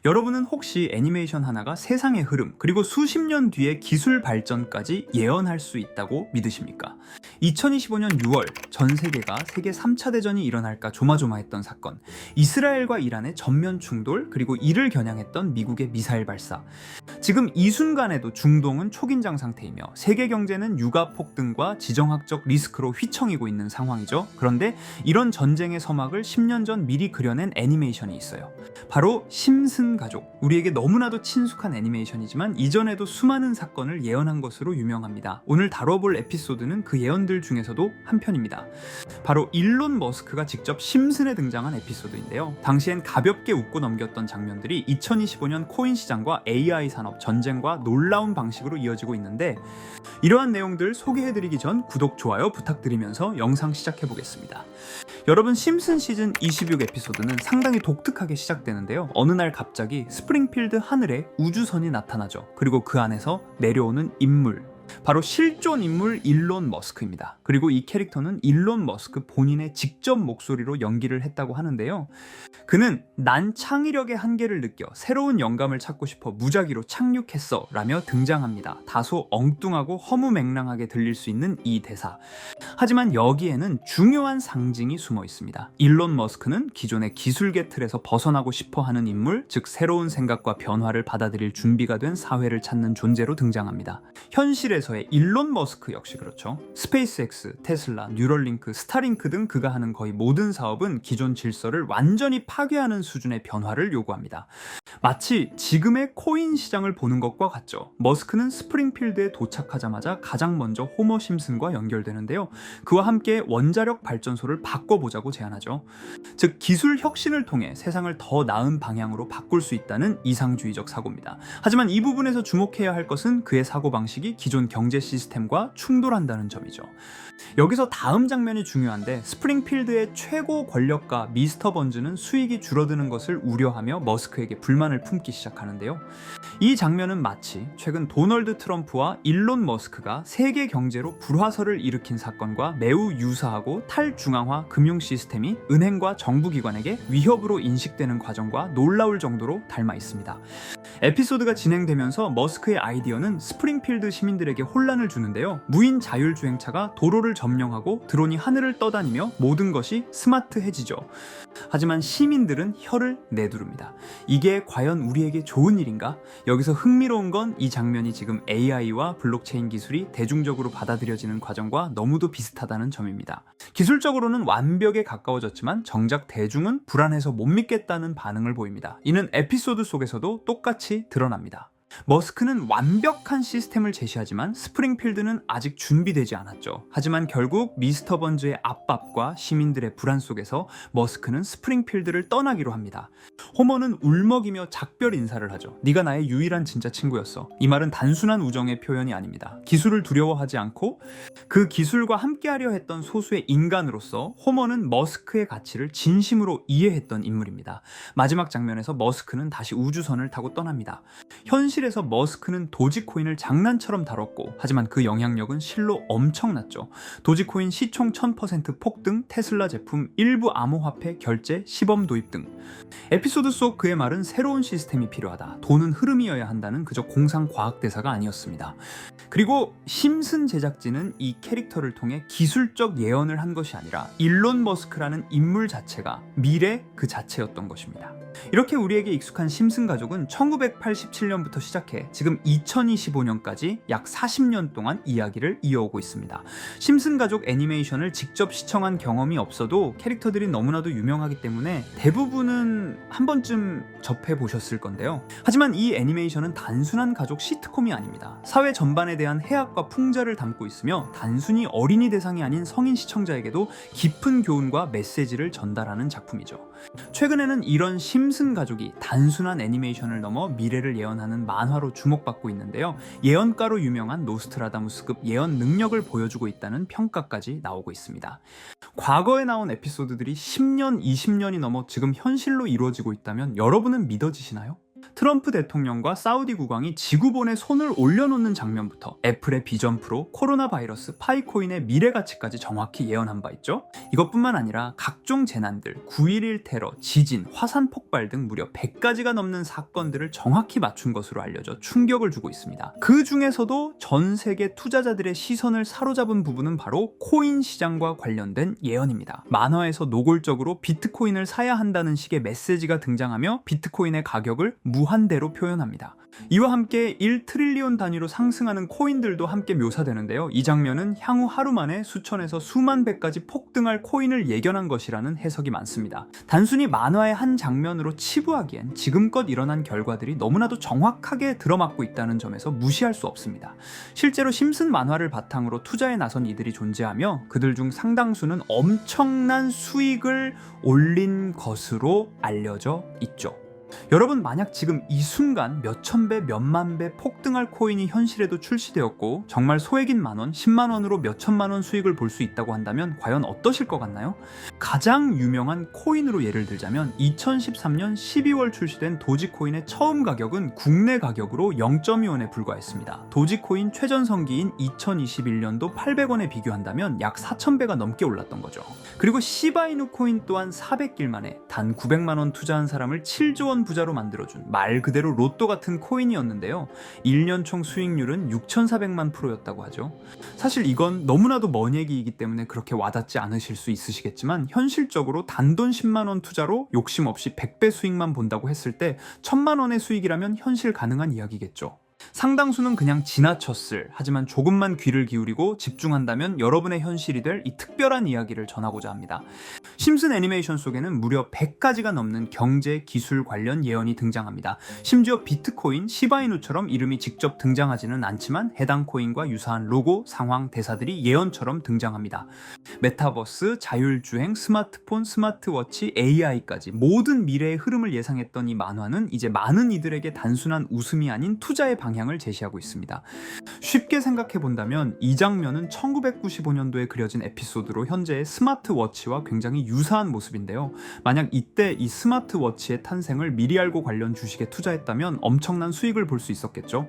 여러분은 혹시 애니메이션 하나가 세상의 흐름, 그리고 수십 년 뒤의 기술 발전까지 예언할 수 있다고 믿으십니까? 2025년 6월 전 세계가 세계 3차 대전이 일어날까 조마조마했던 사건, 이스라엘과 이란의 전면 충돌, 그리고 이를 겨냥했던 미국의 미사일 발사. 지금 이 순간에도 중동은 초긴장 상태이며 세계 경제는 유가 폭등과 지정학적 리스크로 휘청이고 있는 상황이죠. 그런데 이런 전쟁의 서막을 10년 전 미리 그려낸 애니메이션이 있어요. 바로 심슨 가족. 우리에게 너무나도 친숙한 애니메이션이지만 이전에도 수많은 사건을 예언한 것으로 유명합니다. 오늘 다뤄볼 에피소드는 그 예언들 중에서도 한 편입니다. 바로 일론 머스크가 직접 심슨에 등장한 에피소드인데요. 당시엔 가볍게 웃고 넘겼던 장면들이 2025년 코인 시장과 AI 산업, 전쟁과 놀라운 방식으로 이어지고 있는데, 이러한 내용들 소개해드리기 전 구독, 좋아요 부탁드리면서 영상 시작해보겠습니다. 여러분, 심슨 시즌 26 에피소드는 상당히 독특하게 시작되는데요. 어느 날 갑자기 스프링필드 하늘에 우주선이 나타나죠. 그리고 그 안에서 내려오는 인물, 바로 실존 인물 일론 머스크입니다. 그리고 이 캐릭터는 일론 머스크 본인의 직접 목소리로 연기를 했다고 하는데요. 그는 난 창의력의 한계를 느껴 새로운 영감을 찾고 싶어 무작위로 착륙했어 라며 등장합니다. 다소 엉뚱하고 허무맹랑하게 들릴 수 있는 이 대사. 하지만 여기에는 중요한 상징이 숨어 있습니다. 일론 머스크는 기존의 기술계 틀에서 벗어나고 싶어 하는 인물, 즉 새로운 생각과 변화를 받아들일 준비가 된 사회를 찾는 존재로 등장합니다. 현실에서의 일론 머스크 역시 그렇죠. 스페이스X, 테슬라, 뉴럴링크, 스타링크 등 그가 하는 거의 모든 사업은 기존 질서를 완전히 파괴하는 수준의 변화를 요구합니다. 마치 지금의 코인 시장을 보는 것과 같죠. 머스크는 스프링필드에 도착하자마자 가장 먼저 호머 심슨과 연결되는데요. 그와 함께 원자력 발전소를 바꿔보자고 제안하죠. 즉, 기술 혁신을 통해 세상을 더 나은 방향으로 바꿀 수 있다는 이상주의적 사고입니다. 하지만 이 부분에서 주목해야 할 것은 그의 사고방식이 기존 경제 시스템과 충돌한다는 점이죠. 여기서 다음 장면이 중요한데, 스프링필드의 최고 권력가 미스터 번즈는 수익이 줄어드는 것을 우려하며 머스크에게 불만을 품기 시작하는데요. 이 장면은 마치 최근 도널드 트럼프와 일론 머스크가 세계 경제로 불화설을 일으킨 사건과 매우 유사하고 탈중앙화 금융 시스템이 은행과 정부기관에게 위협으로 인식되는 과정과 놀라울 정도로 닮아 있습니다. 에피소드가 진행되면서 머스크의 아이디어는 스프링필드 시민들에게 혼란을 주는데요. 무인 자율주행차가 도로를 점령하고 드론이 하늘을 떠다니며 모든 것이 스마트해지죠. 하지만 시민들은 혀를 내두릅니다. 이게 과연 우리에게 좋은 일인가? 여기서 흥미로운 건 이 장면이 지금 AI와 블록체인 기술이 대중적으로 받아들여지는 과정과 너무도 비슷하다는 점입니다. 기술적으로는 완벽에 가까워졌지만 정작 대중은 불안해서 못 믿겠다는 반응을 보입니다. 이는 에피소드 속에서도 똑같이 드러납니다. 머스크는 완벽한 시스템을 제시하지만 스프링필드는 아직 준비되지 않았죠. 하지만 결국 미스터 번즈의 압박과 시민들의 불안 속에서 머스크는 스프링필드를 떠나기로 합니다. 호머는 울먹이며 작별 인사를 하죠. 네가 나의 유일한 진짜 친구였어. 이 말은 단순한 우정의 표현이 아닙니다. 기술을 두려워하지 않고 그 기술과 함께하려 했던 소수의 인간으로서 호머는 머스크의 가치를 진심으로 이해했던 인물입니다. 마지막 장면에서 머스크는 다시 우주선을 타고 떠납니다. 현실에서 머스크는 도지코인을 장난처럼 다뤘고, 하지만 그 영향력은 실로 엄청났죠. 도지코인 시총 1000% 폭등, 테슬라 제품 일부 암호화폐 결제 시범 도입 등. 에피소드 속 그의 말은 새로운 시스템이 필요하다, 돈은 흐름이어야 한다는 그저 공상 과학 대사가 아니었습니다. 그리고 심슨 제작진은 이 캐릭터를 통해 기술적 예언을 한 것이 아니라 일론 머스크라는 인물 자체가 미래 그 자체였던 것입니다. 이렇게 우리에게 익숙한 심슨 가족은 1987년부터 시작해 지금 2025년까지 약 40년 동안 이야기를 이어오고 있습니다. 심슨 가족 애니메이션을 직접 시청한 경험이 없어도 캐릭터들이 너무나도 유명하기 때문에 대부분은 한 번쯤 접해보셨을 건데요. 하지만 이 애니메이션은 단순한 가족 시트콤이 아닙니다. 사회 전반에 대한 해악과 풍자를 담고 있으며 단순히 어린이 대상이 아닌 성인 시청자에게도 깊은 교훈과 메시지를 전달하는 작품이죠. 최근에는 이런 심슨 가족이 단순한 애니메이션을 넘어 미래를 예언하는 만화로 주목받고 있는데요. 예언가로 유명한 노스트라다무스급 예언 능력을 보여주고 있다는 평가까지 나오고 있습니다. 과거에 나온 에피소드들이 10년, 20년이 넘어 지금 현실로 이루어지고 있다면 여러분은 믿어지시나요? 트럼프 대통령과 사우디 국왕이 지구본에 손을 올려놓는 장면부터 애플의 비전 프로, 코로나 바이러스, 파이코인의 미래 가치까지 정확히 예언한 바 있죠. 이것뿐만 아니라 각종 재난들, 9.11 테러, 지진, 화산 폭발 등 무려 100가지가 넘는 사건들을 정확히 맞춘 것으로 알려져 충격을 주고 있습니다. 그 중에서도 전 세계 투자자들의 시선을 사로잡은 부분은 바로 코인 시장과 관련된 예언입니다. 만화에서 노골적으로 비트코인을 사야 한다는 식의 메시지가 등장하며 비트코인의 가격을 무한대로 표현합니다. 이와 함께 1트릴리온 단위로 상승하는 코인들도 함께 묘사되는데요. 이 장면은 향후 하루 만에 수천에서 수만 배까지 폭등할 코인을 예견한 것이라는 해석이 많습니다. 단순히 만화의 한 장면으로 치부하기엔 지금껏 일어난 결과들이 너무나도 정확하게 들어맞고 있다는 점에서 무시할 수 없습니다. 실제로 심슨 만화를 바탕으로 투자에 나선 이들이 존재하며 그들 중 상당수는 엄청난 수익을 올린 것으로 알려져 있죠. 여러분, 만약 지금 이 순간 몇천 배, 몇만 배 폭등할 코인이 현실에도 출시되었고 정말 소액인 만원, 10만원으로 몇천만원 수익을 볼 수 있다고 한다면 과연 어떠실 것 같나요? 가장 유명한 코인으로 예를 들자면 2013년 12월 출시된 도지코인의 처음 가격은 국내 가격으로 0.2원에 불과했습니다. 도지코인 최전성기인 2021년도 800원에 비교한다면 약 4,000배가 넘게 올랐던 거죠. 그리고 시바이누 코인 또한 400길 만에 단 900만원 투자한 사람을 7조 원 부자로 만들어준 말 그대로 로또 같은 코인이었는데요. 1년 총 수익률은 6,400만 %였다고 하죠. 사실 이건 너무나도 먼 얘기이기 때문에 그렇게 와닿지 않으실 수 있으시겠지만 현실적으로 단돈 10만원 투자로 욕심 없이 100배 수익만 본다고 했을 때 1,000만원의 수익이라면 현실 가능한 이야기겠죠. 상당수는 그냥 지나쳤을, 하지만 조금만 귀를 기울이고 집중한다면 여러분의 현실이 될 이 특별한 이야기를 전하고자 합니다. 심슨 애니메이션 속에는 무려 100가지가 넘는 경제, 기술 관련 예언이 등장합니다. 심지어 비트코인, 시바이누처럼 이름이 직접 등장하지는 않지만 해당 코인과 유사한 로고, 상황, 대사들이 예언처럼 등장합니다. 메타버스, 자율주행, 스마트폰, 스마트워치, AI까지 모든 미래의 흐름을 예상했던 이 만화는 이제 많은 이들에게 단순한 웃음이 아닌 투자의 방향을 제시하고 있습니다. 쉽게 생각해 본다면 이 장면은 1995년도에 그려진 에피소드로 현재의 스마트워치와 굉장히 유사한 모습인데요. 만약 이때 이 스마트워치의 탄생을 미리 알고 관련 주식에 투자했다면 엄청난 수익을 볼 수 있었겠죠.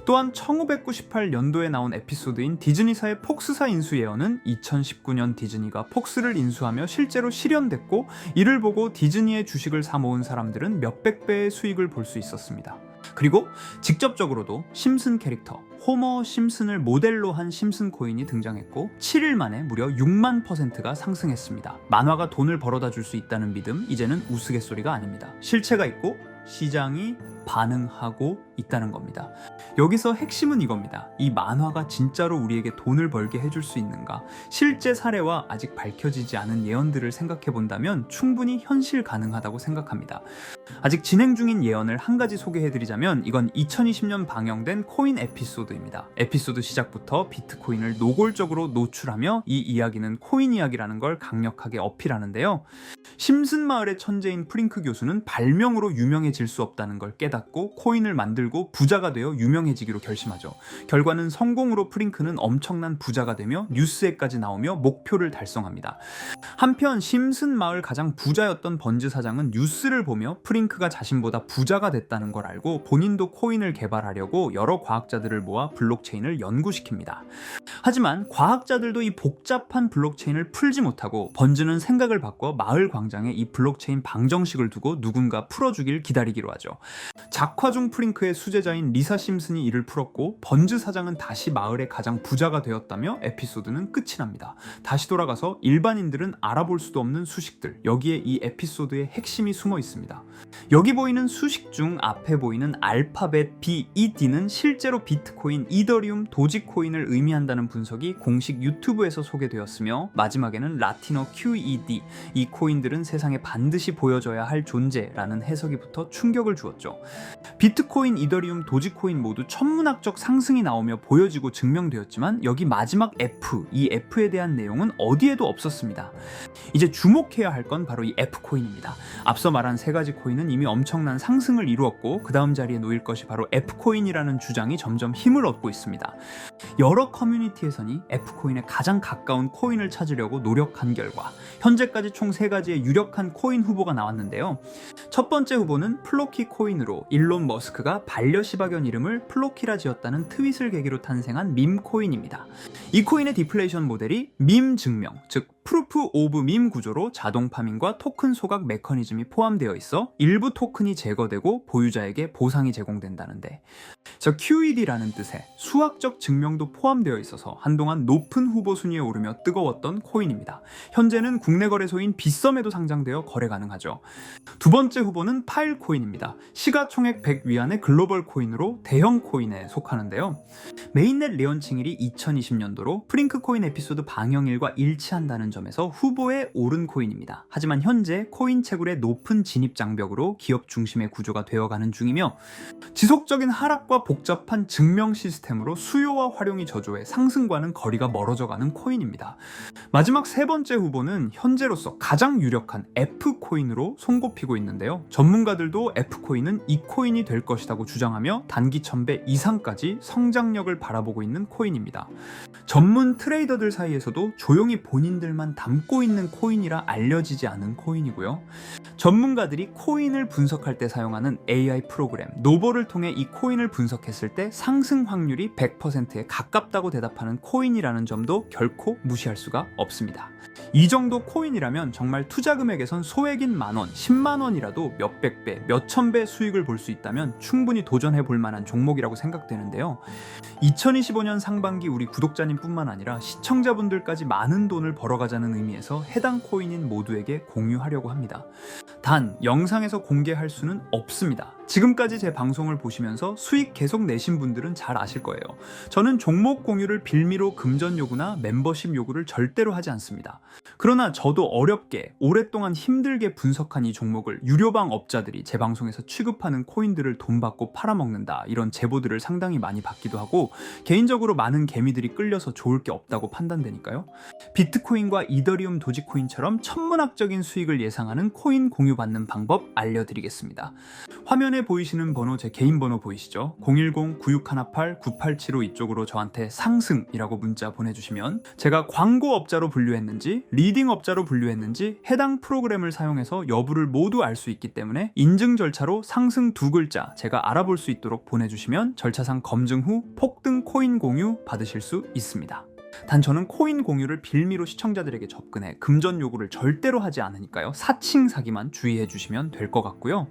또한 1998년도에 나온 에피소드인 디즈니사의 폭스사 인수 예언은 2019년 디즈니가 폭스를 인수하며 실제로 실현됐고, 이를 보고 디즈니의 주식을 사 모은 사람들은 몇백 배의 수익을 볼 수 있었습니다. 그리고 직접적으로도 심슨 캐릭터 호머 심슨을 모델로 한 심슨 코인이 등장했고 7일 만에 무려 6만 %가 상승했습니다. 만화가 돈을 벌어다 줄 수 있다는 믿음, 이제는 우스갯소리가 아닙니다. 실체가 있고 시장이 반응하고 있다는 겁니다. 여기서 핵심은 이겁니다. 이 만화가 진짜로 우리에게 돈을 벌게 해줄 수 있는가? 실제 사례와 아직 밝혀지지 않은 예언들을 생각해 본다면 충분히 현실 가능하다고 생각합니다. 아직 진행 중인 예언을 한 가지 소개해드리자면 이건 2020년 방영된 코인 에피소드입니다. 에피소드 시작부터 비트코인을 노골적으로 노출하며 이 이야기는 코인 이야기라는 걸 강력하게 어필하는데요. 심슨 마을의 천재인 프링크 교수는 발명으로 유명해질 수 없다는 걸 깨닫고 코인을 만들고 부자가 되어 유명해지기로 결심하죠. 결과는 성공으로 프링크는 엄청난 부자가 되며 뉴스에까지 나오며 목표를 달성합니다. 한편 심슨 마을 가장 부자였던 번즈 사장은 뉴스를 보며 프링크가 자신보다 부자가 됐다는 걸 알고 본인도 코인을 개발하려고 여러 과학자들을 모아 블록체인을 연구시킵니다. 하지만 과학자들도 이 복잡한 블록체인을 풀지 못하고 번즈는 생각을 바꿔 마을 광장에 이 블록체인 방정식을 두고 누군가 풀어주길 기다리기로 하죠. 작화 중 프링크의 수제자인 리사 심슨이 이를 풀었고 번즈 사장은 다시 마을의 가장 부자가 되었다며 에피소드는 끝이 납니다. 다시 돌아가서 일반인들은 알아볼 수도 없는 수식들, 여기에 이 에피소드의 핵심이 숨어 있습니다. 여기 보이는 수식 중 앞에 보이는 알파벳 BED는 실제로 비트코인, 이더리움, 도지코인을 의미한다는 분석이 공식 유튜브에서 소개되었으며 마지막에는 라틴어 QED, 이 코인들은 세상에 반드시 보여줘야 할 존재라는 해석이 붙어 충격을 주었죠. 비트코인, 이더리움, 도지코인 모두 천문학적 상승이 나오며 보여지고 증명되었지만 여기 마지막 F, 이 F에 대한 내용은 어디에도 없었습니다. 이제 주목해야 할 건 바로 이 F코인입니다. 앞서 말한 세 가지 코인은 이미 엄청난 상승을 이루었고 그 다음 자리에 놓일 것이 바로 F코인이라는 주장이 점점 힘을 힘을 얻고 있습니다. 여러 커뮤니티에서는 F코인에 가장 가까운 코인을 찾으려고 노력한 결과 현재까지 총 3가지의 유력한 코인 후보가 나왔는데요. 첫 번째 후보는 플로키 코인으로 일론 머스크가 반려시바견 이름을 플로키라 지었다는 트윗을 계기로 탄생한 밈 코인입니다. 이 코인의 디플레이션 모델이 밈 증명, 즉 프루프 오브 밈 구조로 자동 파밍과 토큰 소각 메커니즘이 포함되어 있어 일부 토큰이 제거되고 보유자에게 보상이 제공된다는데, QED라는 뜻의 수학적 증명도 포함되어 있어서 한동안 높은 후보 순위에 오르며 뜨거웠던 코인입니다. 현재는 국내 거래소인 빗썸에도 상장되어 거래 가능하죠. 두 번째 후보는 파일 코인입니다. 시가총액 100 위안의 글로벌 코인으로 대형 코인에 속하는데요. 메인넷 레언칭일이 2020년도로 프링크 코인 에피소드 방영일과 일치한다는 점에서 후보에 오른 코인입니다. 하지만 현재 코인 채굴의 높은 진입 장벽으로 기업 중심의 구조가 되어가는 중이며 지속적인 하락과 복잡한 증명 시스템으로 수요와 활용이 저조해 상승과는 거리가 멀어져가는 코인입니다. 마지막 세 번째 후보는 현재로서 가장 유력한 F코인으로 손꼽히고 있는데요. 전문가들도 F코인은 이 코인이 될 것이라고 주장하며 단기 1000배 이상까지 성장력을 바라보고 있는 코인입니다. 전문 트레이더들 사이에서도 조용히 본인들만 담고 있는 코인이라 알려지지 않은 코인이고요. 전문가들이 코인을 분석할 때 사용하는 AI 프로그램 노보를 통해 이 코인을 분석했을 때 상승 확률이 100%에 가깝다고 대답하는 코인이라는 점도 결코 무시할 수가 없습니다. 이 정도 코인이라면 정말 투자 금액에선 소액인 만원, 10만원이라도 몇백 배, 몇천 배 수익을 볼 수 있다면 충분히 도전해 볼 만한 종목이라고 생각되는데요. 2025년 상반기 우리 구독자님 뿐만 아니라 시청자분들까지 많은 돈을 벌어가자는 의미에서 해당 코인인 모두에게 공유하려고 합니다. 단 영상에서 공개할 수는 없습니다. 지금까지 제 방송을 보시면서 수익 계속 내신 분들은 잘 아실 거예요. 저는 종목 공유를 빌미로 금전 요구나 멤버십 요구를 절대로 하지 않습니다. 그러나 저도 어렵게 오랫동안 힘들게 분석한 이 종목을 유료방 업자들이 제 방송에서 취급하는 코인들을 돈 받고 팔아먹는다, 이런 제보들을 상당히 많이 받기도 하고 개인적으로 많은 개미들이 끌려서 좋을 게 없다고 판단되니까요. 비트코인과 이더리움 도지코인처럼 천문학적인 수익을 예상하는 코인 공유받는 방법 알려드리겠습니다. 화면에 보이시는 번호 제 개인 번호 보이시죠? 010-9618-9875 이쪽으로 저한테 상승이라고 문자 보내주시면 제가 광고업자로 분류했는지 리딩업자로 분류했는지 해당 프로그램을 사용해서 여부를 모두 알 수 있기 때문에 인증 절차로 상승 2글자 제가 알아볼 수 있도록 보내주시면 절차상 검증 후 폭등 코인 공유 받으실 수 있습니다. 단 저는 코인 공유를 빌미로 시청자들에게 접근해 금전 요구를 절대로 하지 않으니까요. 사칭 사기만 주의해 주시면 될 것 같고요.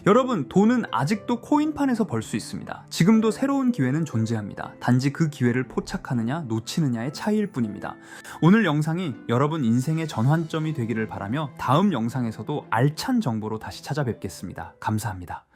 여러분, 돈은 아직도 코인판에서 벌 수 있습니다. 지금도 새로운 기회는 존재합니다. 단지 그 기회를 포착하느냐 놓치느냐의 차이일 뿐입니다. 오늘 영상이 여러분 인생의 전환점이 되기를 바라며 다음 영상에서도 알찬 정보로 다시 찾아뵙겠습니다. 감사합니다.